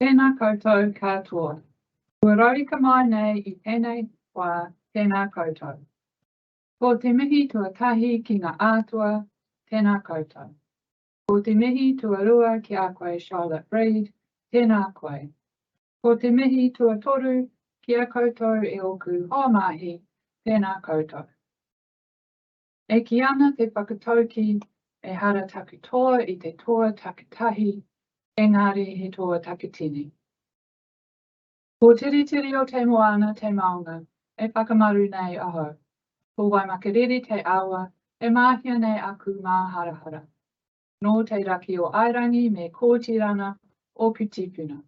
Tēnā koutou katoa. Ua raurika mai nei I tēnei wā tēnā koutou. Ko te mihi tuatahi ki ngā ātua, tēnā koutou. Ko te mihi tuarua ki a koe Charlotte Reid, tēnā koe. Ko te mihi tuatoru ki a koutou e oku hoa mahi, tēnā koutou. E ki ana te whakatauki e hara taku toa I te toa takitahi, engari he toa takitini. Ko tiri o te moana te maunga, e whakamaru nei aho. Ko waimakariri te awa, e mahia nei aku mā harahara. Nō te raki o airangi me kōtirana o Kutipuna.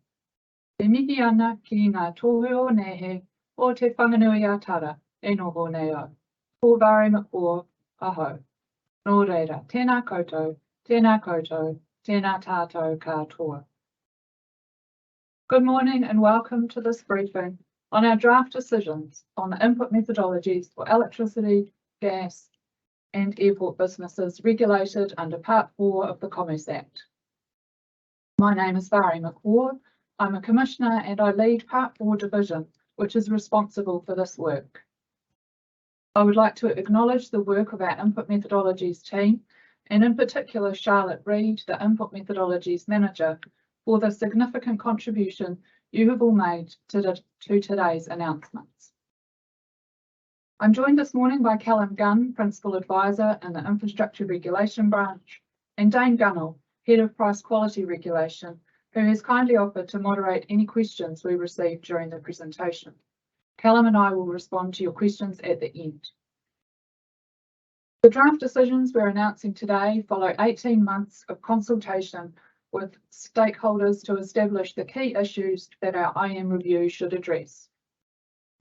Te mihi ana ki ngā tohu o nehe o te whanganui a tara, e noho nei o. Ko Vare Makua, aho. Nō reira, tēnā koutou, tēnā tātou katoa. Good morning and welcome to this briefing on our draft decisions on the input methodologies for electricity, gas and airport businesses regulated under Part 4 of the Commerce Act. My name is Vare Makua. I'm a Commissioner and I lead Part 4 Division, which is responsible for this work. I would like to acknowledge the work of our input methodologies team, and in particular Charlotte Reid, the Input Methodologies Manager, for the significant contribution you have all made to today's announcements. I'm joined this morning by Callum Gunn, Principal Advisor in the Infrastructure Regulation Branch, and Dane Gunnell, Head of Price Quality Regulation, who has kindly offered to moderate any questions we receive during the presentation. Callum and I will respond to your questions at the end. The draft decisions we're announcing today follow 18 months of consultation with stakeholders to establish the key issues that our IM review should address.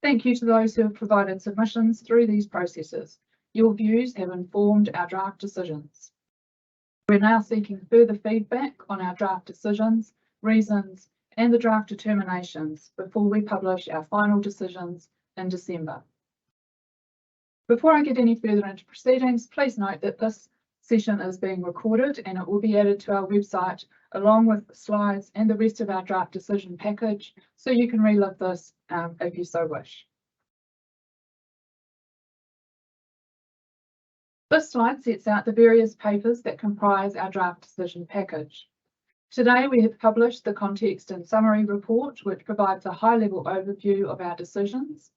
Thank you to those who have provided submissions through these processes. Your views have informed our draft decisions. We're now seeking further feedback on our draft decisions, reasons, and the draft determinations before we publish our final decisions in December. Before I get any further into proceedings, please note that this session is being recorded and it will be added to our website along with slides and the rest of our draft decision package, so you can relive this if you so wish. This slide sets out the various papers that comprise our draft decision package. Today we have published the Context and Summary Report, which provides a high-level overview of our decisions,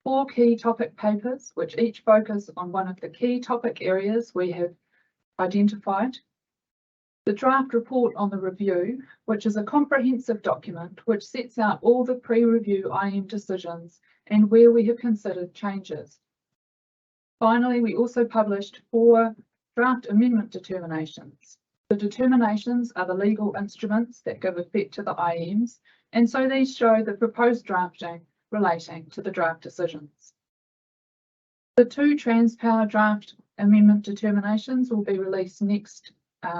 4 key topic papers, which each focus on one of the key topic areas we have identified, the draft report on the review, which is a comprehensive document which sets out all the pre-review IM decisions and where we have considered changes. Finally, we also published 4 draft amendment determinations. The determinations are the legal instruments that give effect to the IMs, and so these show the proposed drafting relating to the draft decisions. The 2 Transpower draft amendment determinations will be released next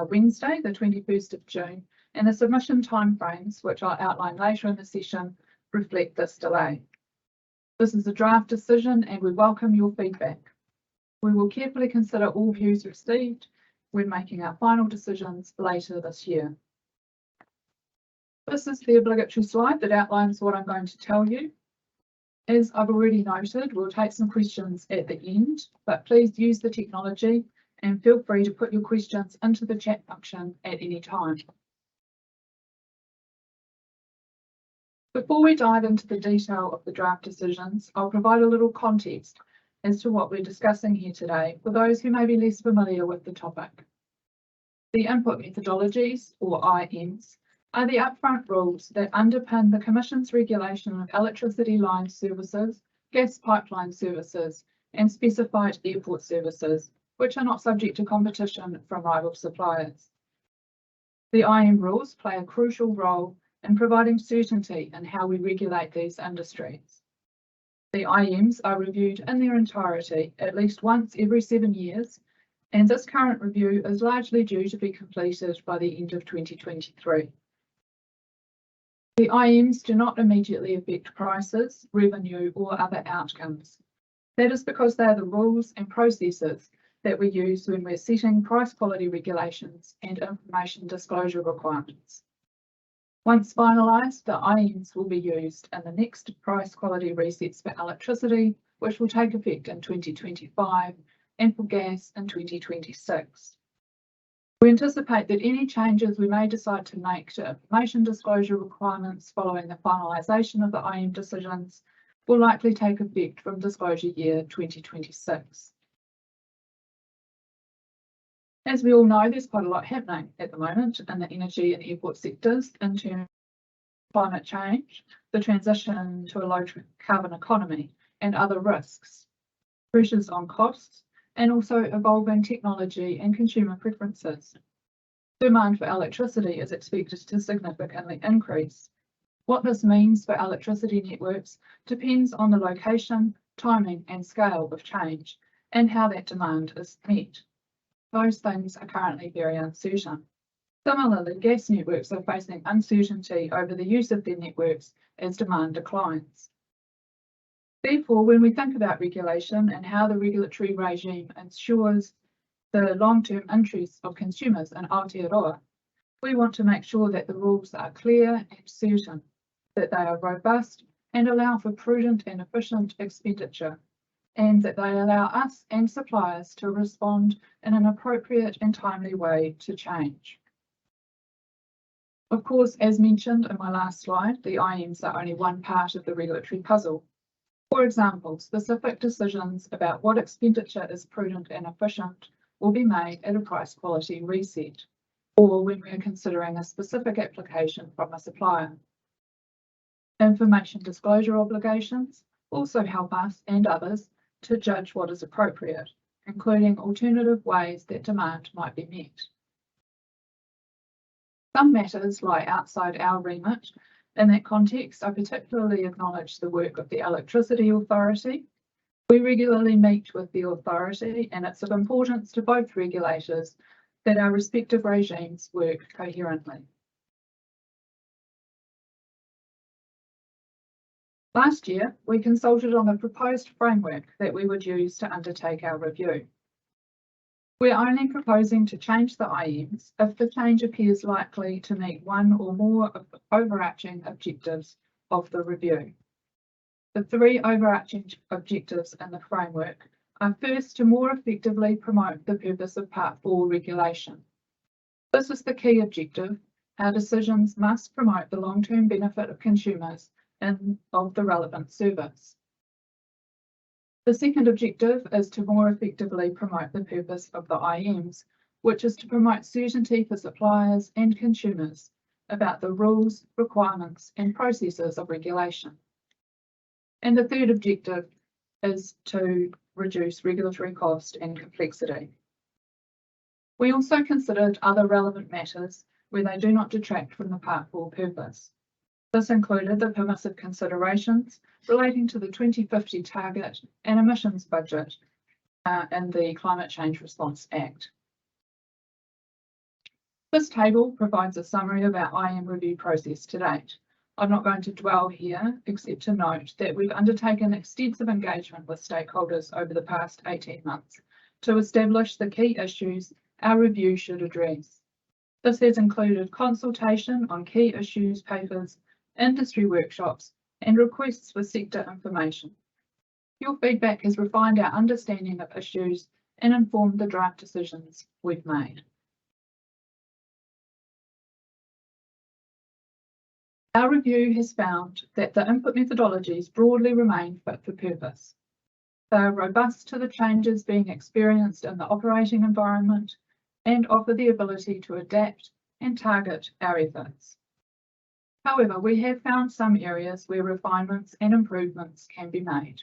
Wednesday, the 21st of June, and the submission timeframes, which I'll outline later in the session, reflect this delay. This is a draft decision and we welcome your feedback. We will carefully consider all views received when making our final decisions later this year. This is the obligatory slide that outlines what I'm going to tell you. As I've already noted, we'll take some questions at the end, but please use the technology and feel free to put your questions into the chat function at any time. Before we dive into the detail of the draft decisions, I'll provide a little context as to what we're discussing here today for those who may be less familiar with the topic. The input methodologies, or IMs, are the upfront rules that underpin the Commission's regulation of electricity line services, gas pipeline services, and specified airport services, which are not subject to competition from rival suppliers. The IM rules play a crucial role in providing certainty in how we regulate these industries. The IMs are reviewed in their entirety at least once every 7 years, and this current review is largely due to be completed by the end of 2023. The IMs do not immediately affect prices, revenue, or other outcomes. That is because they are the rules and processes that we use when we're setting price quality regulations and information disclosure requirements. Once finalised, the IEMs will be used in the next price quality resets for electricity, which will take effect in 2025, and for gas in 2026. We anticipate that any changes we may decide to make to information disclosure requirements following the finalisation of the IEM decisions will likely take effect from disclosure year 2026. As we all know, there's quite a lot happening at the moment in the energy and airport sectors in terms of climate change, the transition to a low carbon economy, and other risks, pressures on costs, and also evolving technology and consumer preferences. Demand for electricity is expected to significantly increase. What this means for electricity networks depends on the location, timing, and scale of change, and how that demand is met. Those things are currently very uncertain. Similarly, gas networks are facing uncertainty over the use of their networks as demand declines. Therefore, when we think about regulation and how the regulatory regime ensures the long-term interests of consumers in Aotearoa, we want to make sure that the rules are clear and certain, that they are robust and allow for prudent and efficient expenditure, and that they allow us and suppliers to respond in an appropriate and timely way to change. Of course, as mentioned in my last slide, the IEMs are only one part of the regulatory puzzle. For example, specific decisions about what expenditure is prudent and efficient will be made at a price quality reset, or when we are considering a specific application from a supplier. Information disclosure obligations also help us and others to judge what is appropriate, including alternative ways that demand might be met. Some matters lie outside our remit. In that context, I particularly acknowledge the work of the Electricity Authority. We regularly meet with the authority, and it's of importance to both regulators that our respective regimes work coherently. Last year, we consulted on the proposed framework that we would use to undertake our review. We're only proposing to change the IEMs if the change appears likely to meet one or more of the overarching objectives of the review. The three overarching objectives in the framework are first to more effectively promote the purpose of Part 4 regulation. This is the key objective. Our decisions must promote the long-term benefit of consumers and of the relevant service. The second objective is to more effectively promote the purpose of the IEMs, which is to promote certainty for suppliers and consumers about the rules, requirements, and processes of regulation. And the third objective is to reduce regulatory cost and complexity. We also considered other relevant matters where they do not detract from the Part 4 purpose. This included the permissive considerations relating to the 2050 target and emissions budget in the Climate Change Response Act. This table provides a summary of our IEM review process to date. I'm not going to dwell here, except to note that we've undertaken extensive engagement with stakeholders over the past 18 months to establish the key issues our review should address. This has included consultation on key issues papers, industry workshops, and requests for sector information. Your feedback has refined our understanding of issues and informed the draft decisions we've made. Our review has found that the input methodologies broadly remain fit for purpose. They are robust to the changes being experienced in the operating environment and offer the ability to adapt and target our efforts. However, we have found some areas where refinements and improvements can be made.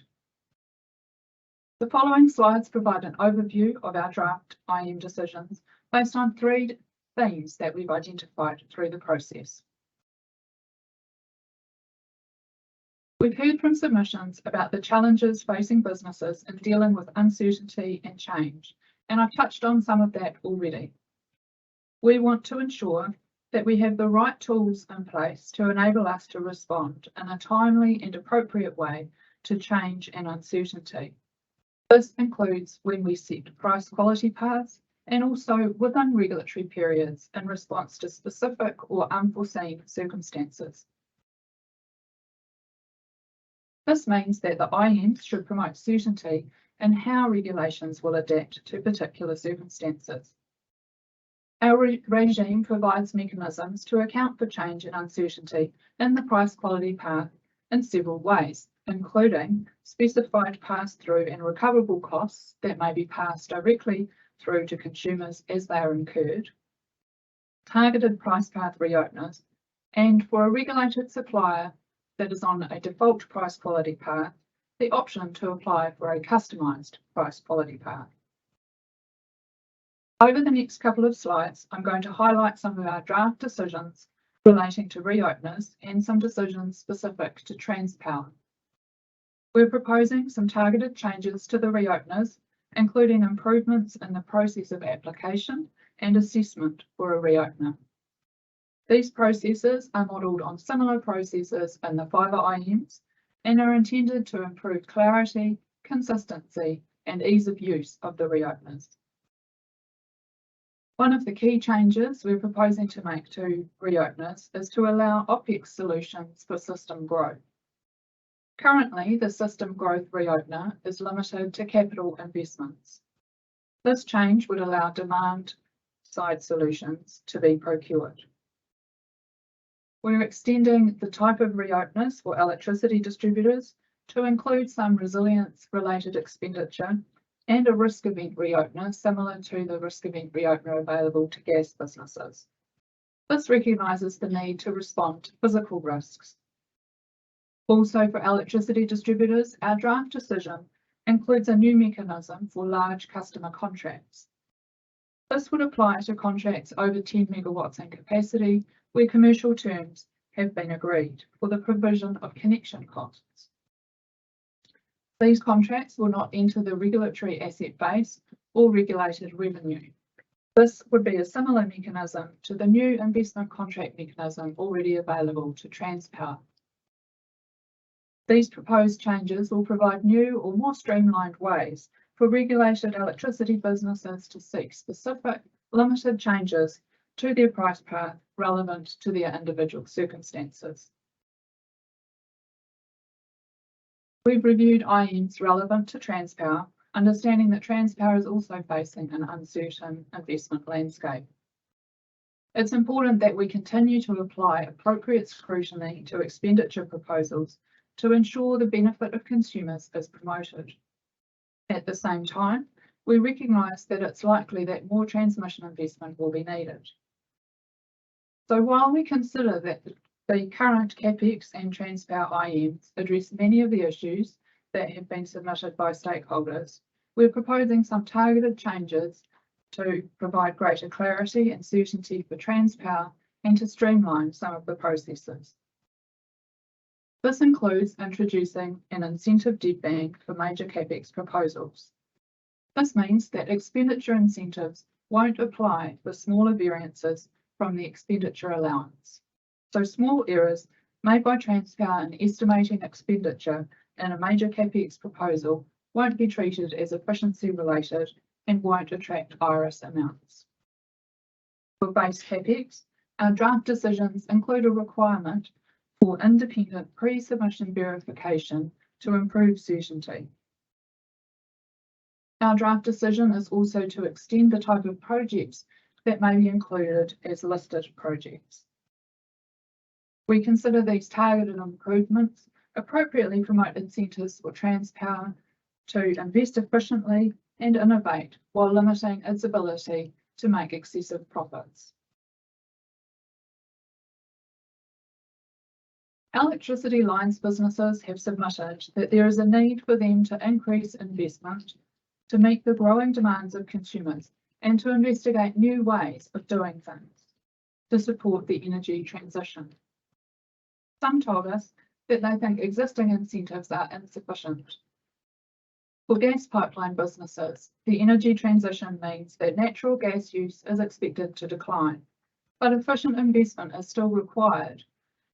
The following slides provide an overview of our draft IEM decisions based on three themes that we've identified through the process. We've heard from submissions about the challenges facing businesses in dealing with uncertainty and change, and I've touched on some of that already. We want to ensure that we have the right tools in place to enable us to respond in a timely and appropriate way to change and uncertainty. This includes when we set price quality paths and also within regulatory periods in response to specific or unforeseen circumstances. This means that the IMs should promote certainty in how regulations will adapt to particular circumstances. Our regime provides mechanisms to account for change and uncertainty in the price quality path in several ways, including specified pass-through and recoverable costs that may be passed directly through to consumers as they are incurred, targeted price path reopeners, and for a regulated supplier that is on a default price quality path, the option to apply for a customised price quality path. Over the next couple of slides, I'm going to highlight some of our draft decisions relating to reopeners and some decisions specific to Transpower. We're proposing some targeted changes to the reopeners, including improvements in the process of application and assessment for a reopener. These processes are modelled on similar processes in the fibre IMs and are intended to improve clarity, consistency, and ease of use of the reopeners. One of the key changes we're proposing to make to reopeners is to allow OPEX solutions for system growth. Currently, the system growth reopener is limited to capital investments. This change would allow demand-side solutions to be procured. We're extending the type of reopeners for electricity distributors to include some resilience-related expenditure and a risk event reopener similar to the risk event reopener available to gas businesses. This recognises the need to respond to physical risks. Also, for electricity distributors, our draft decision includes a new mechanism for large customer contracts. This would apply to contracts over 10 megawatts in capacity, where commercial terms have been agreed for the provision of connection costs. These contracts will not enter the regulatory asset base or regulated revenue. This would be a similar mechanism to the new investment contract mechanism already available to Transpower. These proposed changes will provide new or more streamlined ways for regulated electricity businesses to seek specific, limited changes to their price path relevant to their individual circumstances. We've reviewed IMs relevant to Transpower, understanding that Transpower is also facing an uncertain investment landscape. It's important that we continue to apply appropriate scrutiny to expenditure proposals to ensure the benefit of consumers is promoted. At the same time, we recognise that it's likely that more transmission investment will be needed. So while we consider that the current CapEx and Transpower IMs address many of the issues that have been submitted by stakeholders, we're proposing some targeted changes to provide greater clarity and certainty for Transpower and to streamline some of the processes. This includes introducing an incentive deadband for major CapEx proposals. This means that expenditure incentives won't apply for smaller variances from the expenditure allowance. So small errors made by Transpower in estimating expenditure in a major CapEx proposal won't be treated as efficiency related and won't attract IRIS amounts. For base CapEx, our draft decisions include a requirement for independent pre-submission verification to improve certainty. Our draft decision is also to extend the type of projects that may be included as listed projects. We consider these targeted improvements appropriately promote incentives for Transpower to invest efficiently and innovate while limiting its ability to make excessive profits. Electricity lines businesses have submitted that there is a need for them to increase investment to meet the growing demands of consumers and to investigate new ways of doing things to support the energy transition. Some told us that they think existing incentives are insufficient. For gas pipeline businesses, the energy transition means that natural gas use is expected to decline, but efficient investment is still required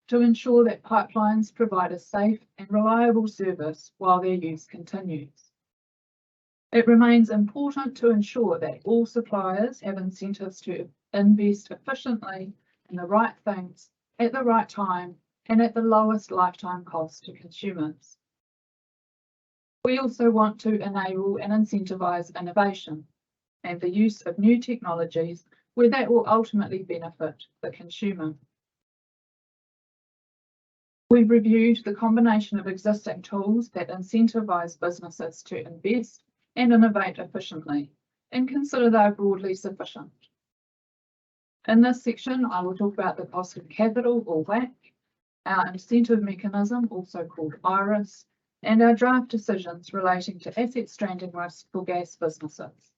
to ensure that pipelines provide a safe and reliable service while their use continues. It remains important to ensure that all suppliers have incentives to invest efficiently in the right things at the right time and at the lowest lifetime cost to consumers. We also want to enable and incentivise innovation and the use of new technologies where that will ultimately benefit the consumer. We've reviewed the combination of existing tools that incentivise businesses to invest and innovate efficiently and consider they're broadly sufficient. In this section, I will talk about the cost of capital, or WACC, our incentive mechanism, also called IRIS, and our draft decisions relating to asset stranding risk for gas businesses.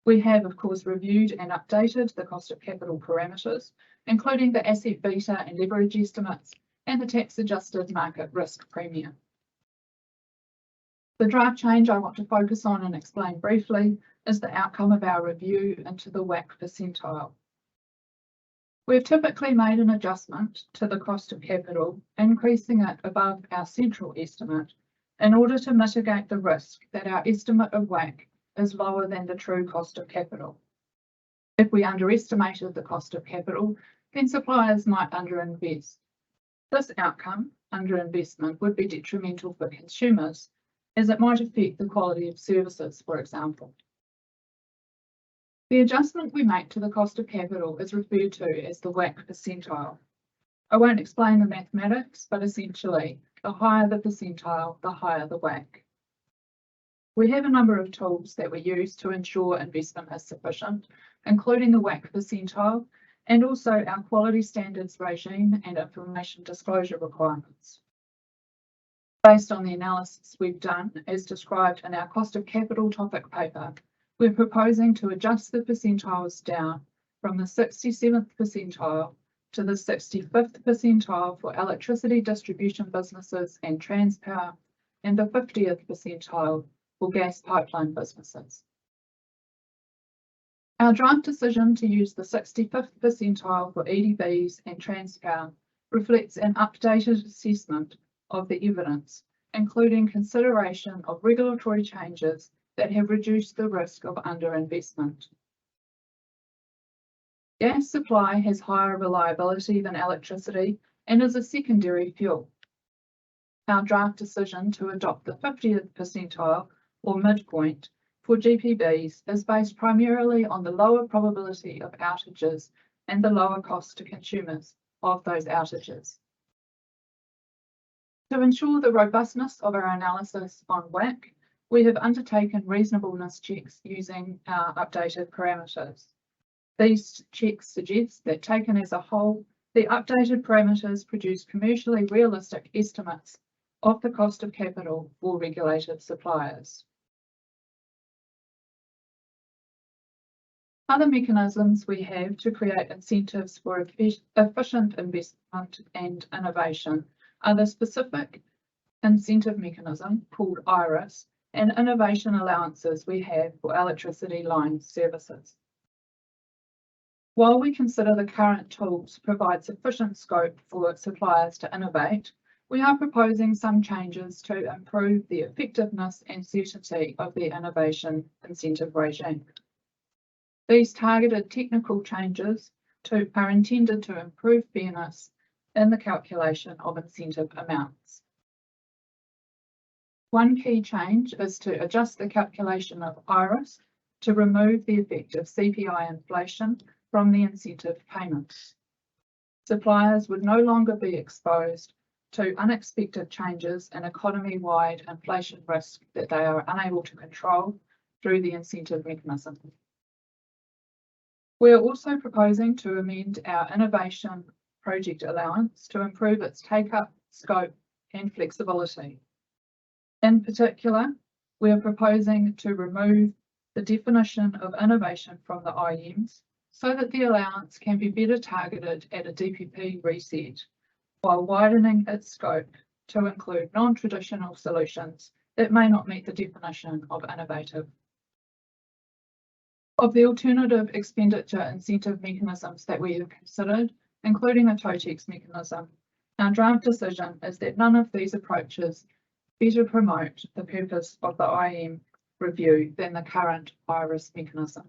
We have, of course, reviewed and updated the cost of capital parameters, including the asset beta and leverage estimates, and the tax-adjusted market risk premium. The draft change I want to focus on and explain briefly is the outcome of our review into the WACC percentile. We've typically made an adjustment to the cost of capital, increasing it above our central estimate in order to mitigate the risk that our estimate of WACC is lower than the true cost of capital. If we underestimated the cost of capital, then suppliers might underinvest. This outcome, underinvestment, would be detrimental for consumers, as it might affect the quality of services, for example. The adjustment we make to the cost of capital is referred to as the WACC percentile. I won't explain the mathematics, but essentially, the higher the percentile, the higher the WACC. We have a number of tools that we use to ensure investment is sufficient, including the WACC percentile and also our quality standards regime and information disclosure requirements. Based on the analysis we've done, as described in our cost of capital topic paper, we're proposing to adjust the percentiles down from the 67th percentile to the 65th percentile for electricity distribution businesses and Transpower, and the 50th percentile for gas pipeline businesses. Our draft decision to use the 65th percentile for EDBs and Transpower reflects an updated assessment of the evidence, including consideration of regulatory changes that have reduced the risk of underinvestment. Gas supply has higher reliability than electricity and is a secondary fuel. Our draft decision to adopt the 50th percentile, or midpoint, for GPBs is based primarily on the lower probability of outages and the lower cost to consumers of those outages. To ensure the robustness of our analysis on WACC, we have undertaken reasonableness checks using our updated parameters. These checks suggest that, taken as a whole, the updated parameters produce commercially realistic estimates of the cost of capital for regulated suppliers. Other mechanisms we have to create incentives for efficient investment and innovation are the specific incentive mechanism, called IRIS, and innovation allowances we have for electricity line services. While we consider the current tools provide sufficient scope for suppliers to innovate, we are proposing some changes to improve the effectiveness and certainty of the innovation incentive regime. These targeted technical changes are intended to improve fairness in the calculation of incentive amounts. One key change is to adjust the calculation of IRIS to remove the effect of CPI inflation from the incentive payments. Suppliers would no longer be exposed to unexpected changes in economy-wide inflation risk that they are unable to control through the incentive mechanism. We are also proposing to amend our innovation project allowance to improve its take-up, scope, and flexibility. In particular, we are proposing to remove the definition of innovation from the IEMs so that the allowance can be better targeted at a DPP reset, while widening its scope to include non-traditional solutions that may not meet the definition of innovative. Of the alternative expenditure incentive mechanisms that we have considered, including a TOTEX mechanism, our draft decision is that none of these approaches better promote the purpose of the IEM review than the current IRIS mechanism.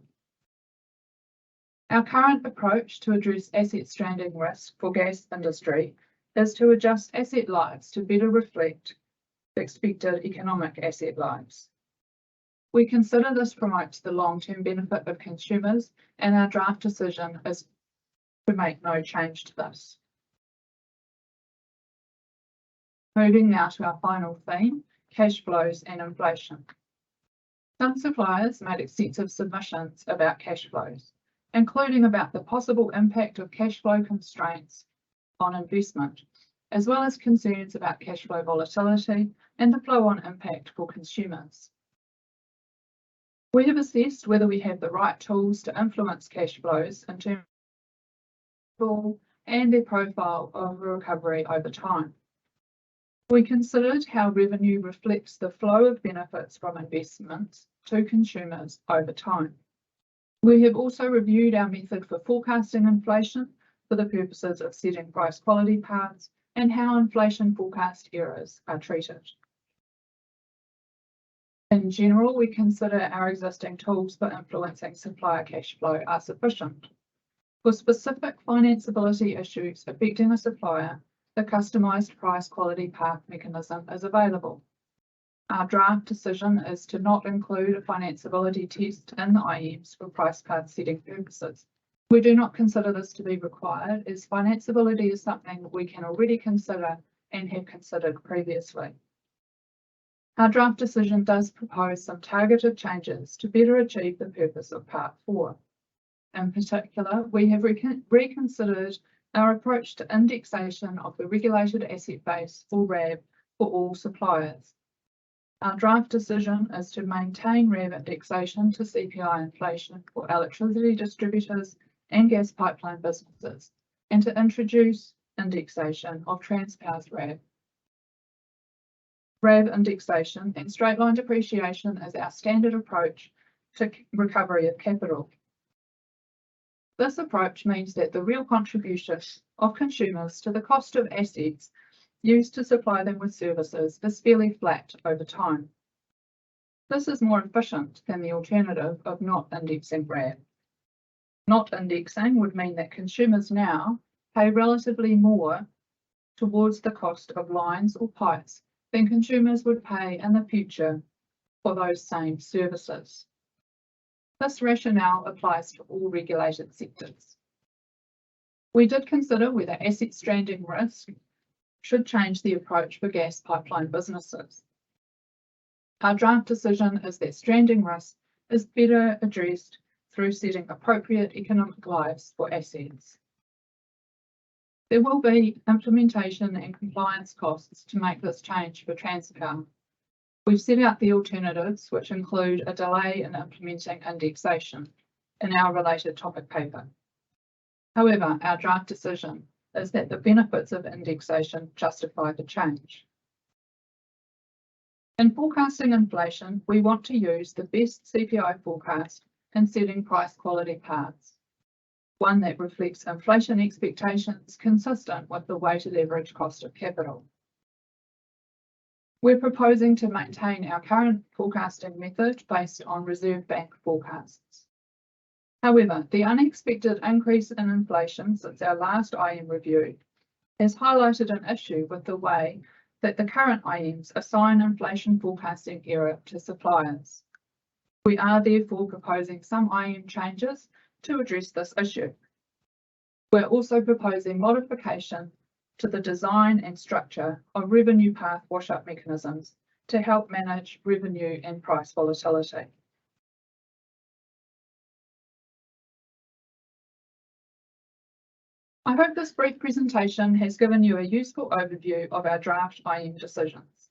Our current approach to address asset stranding risk for gas industry is to adjust asset lives to better reflect the expected economic asset lives. We consider this promotes the long-term benefit of consumers, and our draft decision is to make no change to this. Moving now to our final theme, cash flows and inflation. Some suppliers made extensive submissions about cash flows, including about the possible impact of cash flow constraints on investment, as well as concerns about cash flow volatility and the flow-on impact for consumers. We have assessed whether we have the right tools to influence cash flows in terms of and their profile of recovery over time. We considered how revenue reflects the flow of benefits from investments to consumers over time. We have also reviewed our method for forecasting inflation for the purposes of setting price quality paths and how inflation forecast errors are treated. In general, we consider our existing tools for influencing supplier cash flow are sufficient. For specific financeability issues affecting a supplier, the customised price quality path mechanism is available. Our draft decision is to not include a financeability test in the IEMs for price path setting purposes. We do not consider this to be required, as financeability is something we can already consider and have considered previously. Our draft decision does propose some targeted changes to better achieve the purpose of Part 4. In particular, we have reconsidered our approach to indexation of the regulated asset base, or RAB, for all suppliers. Our draft decision is to maintain RAB indexation to CPI inflation for electricity distributors and gas pipeline businesses, and to introduce indexation of Transpower's RAB. RAB indexation and straight-line depreciation is our standard approach to recovery of capital. This approach means that the real contribution of consumers to the cost of assets used to supply them with services is fairly flat over time. This is more efficient than the alternative of not indexing RAB. Not indexing would mean that consumers now pay relatively more towards the cost of lines or pipes than consumers would pay in the future for those same services. This rationale applies to all regulated sectors. We did consider whether asset stranding risk should change the approach for gas pipeline businesses. Our draft decision is that stranding risk is better addressed through setting appropriate economic lives for assets. There will be implementation and compliance costs to make this change for Transpower. We've set out the alternatives, which include a delay in implementing indexation, in our related topic paper. However, our draft decision is that the benefits of indexation justify the change. In forecasting inflation, we want to use the best CPI forecast in setting price quality paths, one that reflects inflation expectations consistent with the weighted average cost of capital. We're proposing to maintain our current forecasting method based on Reserve Bank forecasts. However, the unexpected increase in inflation since our last IEM review has highlighted an issue with the way that the current IEMs assign inflation forecasting error to suppliers. We are therefore proposing some IEM changes to address this issue. We're also proposing modification to the design and structure of revenue path wash-up mechanisms to help manage revenue and price volatility. I hope this brief presentation has given you a useful overview of our draft IEM decisions.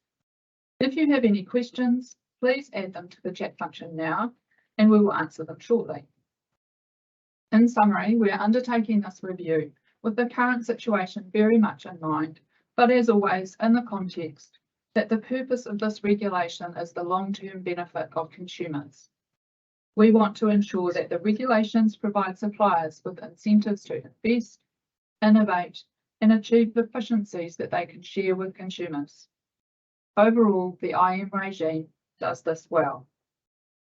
If you have any questions, please add them to the chat function now, and we will answer them shortly. In summary, we are undertaking this review with the current situation very much in mind, but as always in the context that the purpose of this regulation is the long-term benefit of consumers. We want to ensure that the regulations provide suppliers with incentives to invest, innovate, and achieve efficiencies that they can share with consumers. Overall, the IEM regime does this well.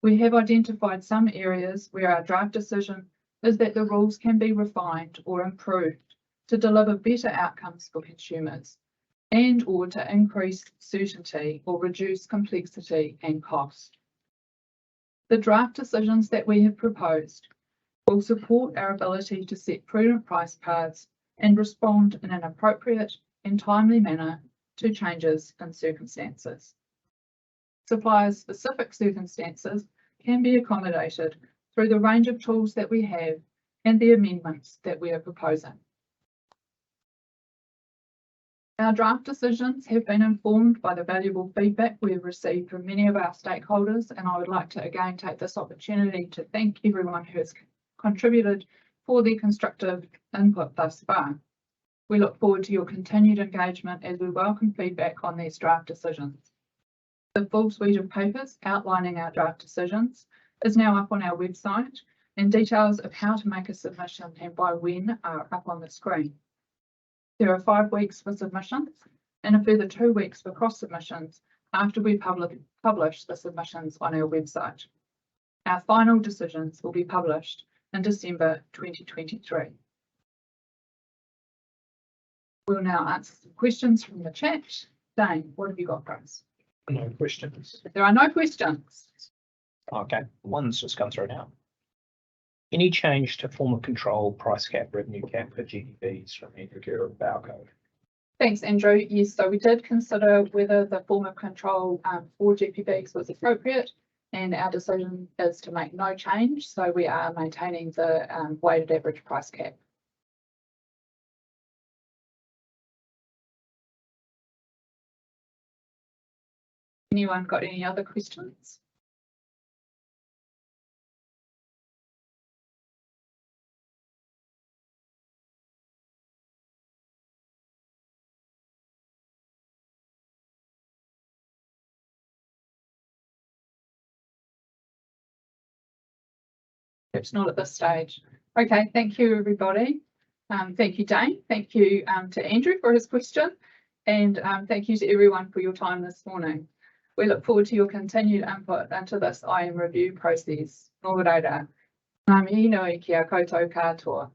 We have identified some areas where our draft decision is that the rules can be refined or improved to deliver better outcomes for consumers and or to increase certainty or reduce complexity and cost. The draft decisions that we have proposed will support our ability to set prudent price paths and respond in an appropriate and timely manner to changes in circumstances. Suppliers' specific circumstances can be accommodated through the range of tools that we have and the amendments that we are proposing. Our draft decisions have been informed by the valuable feedback we have received from many of our stakeholders, and I would like to again take this opportunity to thank everyone who has contributed for their constructive input thus far. We look forward to your continued engagement as we welcome feedback on these draft decisions. The full suite of papers outlining our draft decisions is now up on our website, and details of how to make a submission and by when are up on the screen. There are 5 weeks for submissions and a further 2 weeks for cross submissions after we publish the submissions on our website. Our final decisions will be published in December 2023. We'll now answer some questions from the chat. Dane, what have you got for us? No questions. There are no questions. Okay, one's just come through now. Any change to form of control, price cap, revenue cap for GDPs from Andrew Kerr of Bowcode? Thanks, Andrew. Yes, so we did consider whether the form of control for GPBs was appropriate, and our decision is to make no change. So we are maintaining the weighted average price cap. Anyone got any other questions? It's not at this stage. Okay, thank you, everybody. Thank you, Dane. Thank you to Andrew for his question, and thank you to everyone for your time this morning. We look forward to your continued input into this IM review process. Nō reira, ngā mihi nui ki a koutou katoa.